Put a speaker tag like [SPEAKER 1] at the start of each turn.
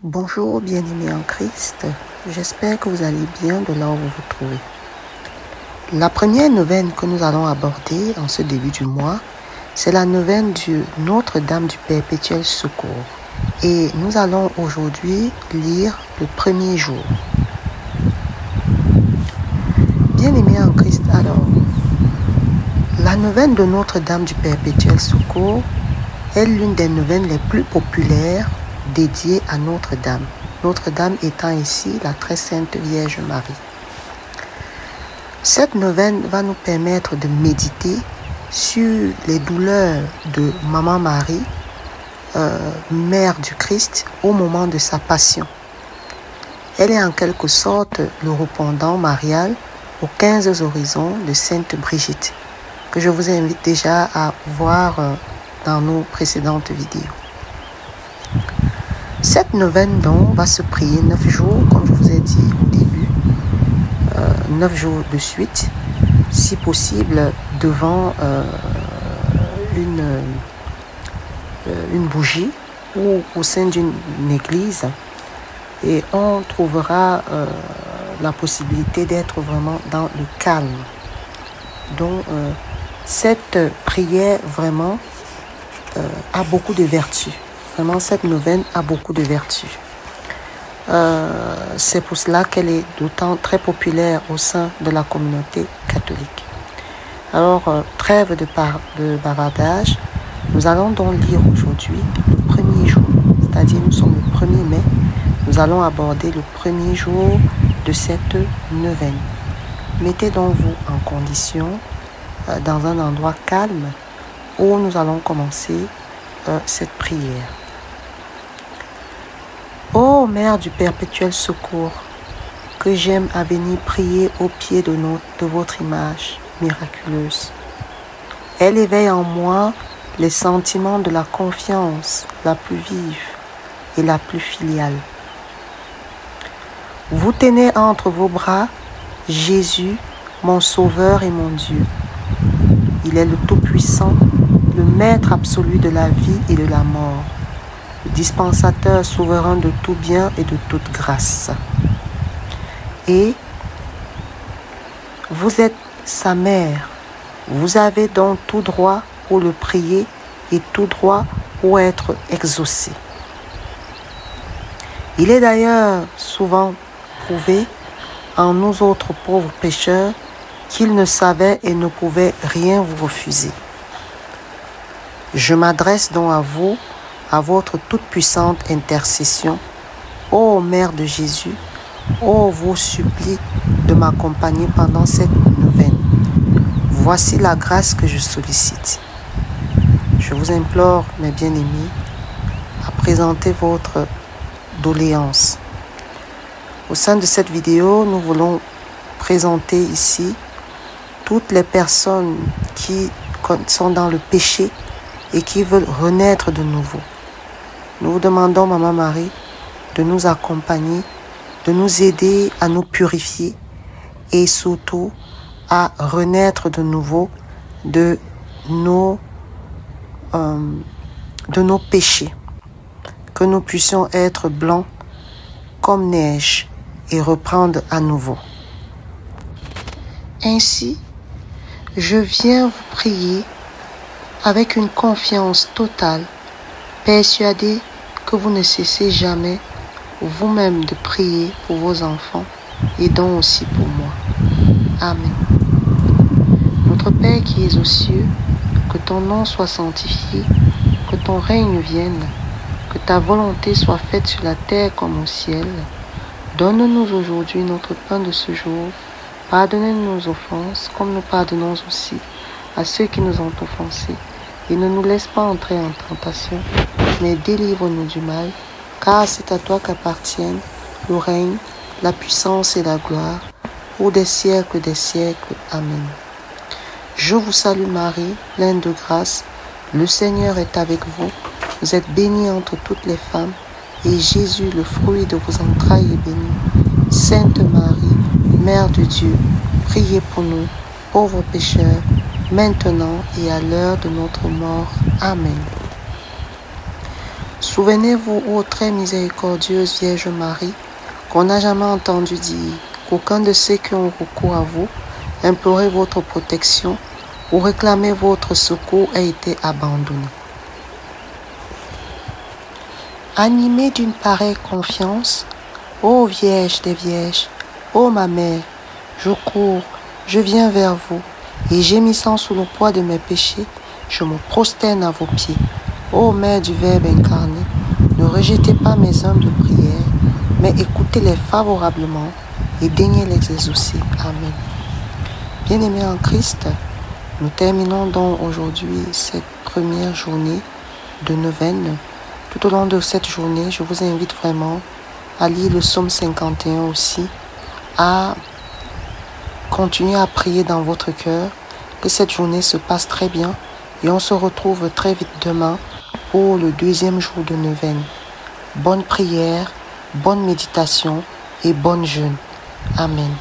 [SPEAKER 1] Bonjour bien-aimés en Christ, j'espère que vous allez bien de là où vous vous trouvez. La première neuvaine que nous allons aborder en ce début du mois, c'est la neuvaine de Notre-Dame du Perpétuel Secours. Et nous allons aujourd'hui lire le premier jour. Bien-aimés en Christ, alors, la neuvaine de Notre-Dame du Perpétuel Secours est l'une des neuvaines les plus populaires dédiée à Notre-Dame. Notre-Dame étant ici la très sainte Vierge Marie. Cette neuvaine va nous permettre de méditer sur les douleurs de Maman Marie, Mère du Christ, au moment de sa passion. Elle est en quelque sorte le répondant marial aux 15 horizons de Sainte Brigitte, que je vous invite déjà à voir dans nos précédentes vidéos. Cette neuvaine donc va se prier 9 jours, comme je vous ai dit au début, 9 jours de suite, si possible devant une bougie ou au sein d'une église, et on trouvera la possibilité d'être vraiment dans le calme. Donc cette prière vraiment a beaucoup de vertus. Vraiment, cette neuvaine a beaucoup de vertus. C'est pour cela qu'elle est d'autant très populaire au sein de la communauté catholique. Alors, trêve de bavardage, nous allons donc lire aujourd'hui le premier jour, c'est-à-dire nous sommes le 1er mai, nous allons aborder le premier jour de cette neuvaine. Mettez donc vous en condition dans un endroit calme où nous allons commencer cette prière. Ô Mère du Perpétuel Secours, que j'aime à venir prier au pied de votre image miraculeuse. Elle éveille en moi les sentiments de la confiance la plus vive et la plus filiale. Vous tenez entre vos bras Jésus, mon Sauveur et mon Dieu. Il est le Tout-Puissant, le Maître absolu de la vie et de la mort, le dispensateur souverain de tout bien et de toute grâce. Et vous êtes sa mère. Vous avez donc tout droit pour le prier et tout droit pour être exaucé. Il est d'ailleurs souvent prouvé en nous autres pauvres pécheurs qu'il ne savait et ne pouvait rien vous refuser. Je m'adresse donc à vous, à votre toute-puissante intercession, ô Mère de Jésus, ô vous supplie de m'accompagner pendant cette neuvaine. Voici la grâce que je sollicite. Je vous implore, mes bien-aimés, à présenter votre doléance. Au sein de cette vidéo, nous voulons présenter ici toutes les personnes qui sont dans le péché et qui veulent renaître de nouveau. Nous vous demandons, Maman Marie, de nous accompagner, de nous aider à nous purifier et surtout à renaître de nouveau de nos péchés. Que nous puissions être blancs comme neige et reprendre à nouveau. Ainsi, je viens vous prier avec une confiance totale, persuadé que vous ne cessez jamais vous-même de prier pour vos enfants et donc aussi pour moi. Amen. Notre Père qui es aux cieux, que ton nom soit sanctifié, que ton règne vienne, que ta volonté soit faite sur la terre comme au ciel. Donne-nous aujourd'hui notre pain de ce jour. Pardonnez-nous nos offenses, comme nous pardonnons aussi à ceux qui nous ont offensés. Et ne nous laisse pas entrer en tentation, mais délivre-nous du mal, car c'est à toi qu'appartiennent le règne, la puissance et la gloire, pour des siècles des siècles. Amen. Je vous salue Marie, pleine de grâce, le Seigneur est avec vous. Vous êtes bénie entre toutes les femmes, et Jésus, le fruit de vos entrailles, est béni. Sainte Marie, Mère de Dieu, priez pour nous, pauvres pécheurs, maintenant et à l'heure de notre mort. Amen. Souvenez-vous, ô très miséricordieuse Vierge Marie, qu'on n'a jamais entendu dire qu'aucun de ceux qui ont recours à vous, implorer votre protection ou réclamer votre secours a été abandonné. Animée d'une pareille confiance, ô Vierge des Vierges, ô ma mère, je cours, je viens vers vous, et gémissant sous le poids de mes péchés, je me prosterne à vos pieds. Ô Mère du Verbe incarné, ne rejetez pas mes humbles prières, mais écoutez-les favorablement et daignez les exaucer. Amen. Bien-aimés en Christ, nous terminons donc aujourd'hui cette première journée de neuvaine. Tout au long de cette journée, je vous invite vraiment à lire le psaume 51 aussi, à continuer à prier dans votre cœur, que cette journée se passe très bien et on se retrouve très vite demain pour le deuxième jour de neuvaine. Bonne prière, bonne méditation et bonne jeûne. Amen.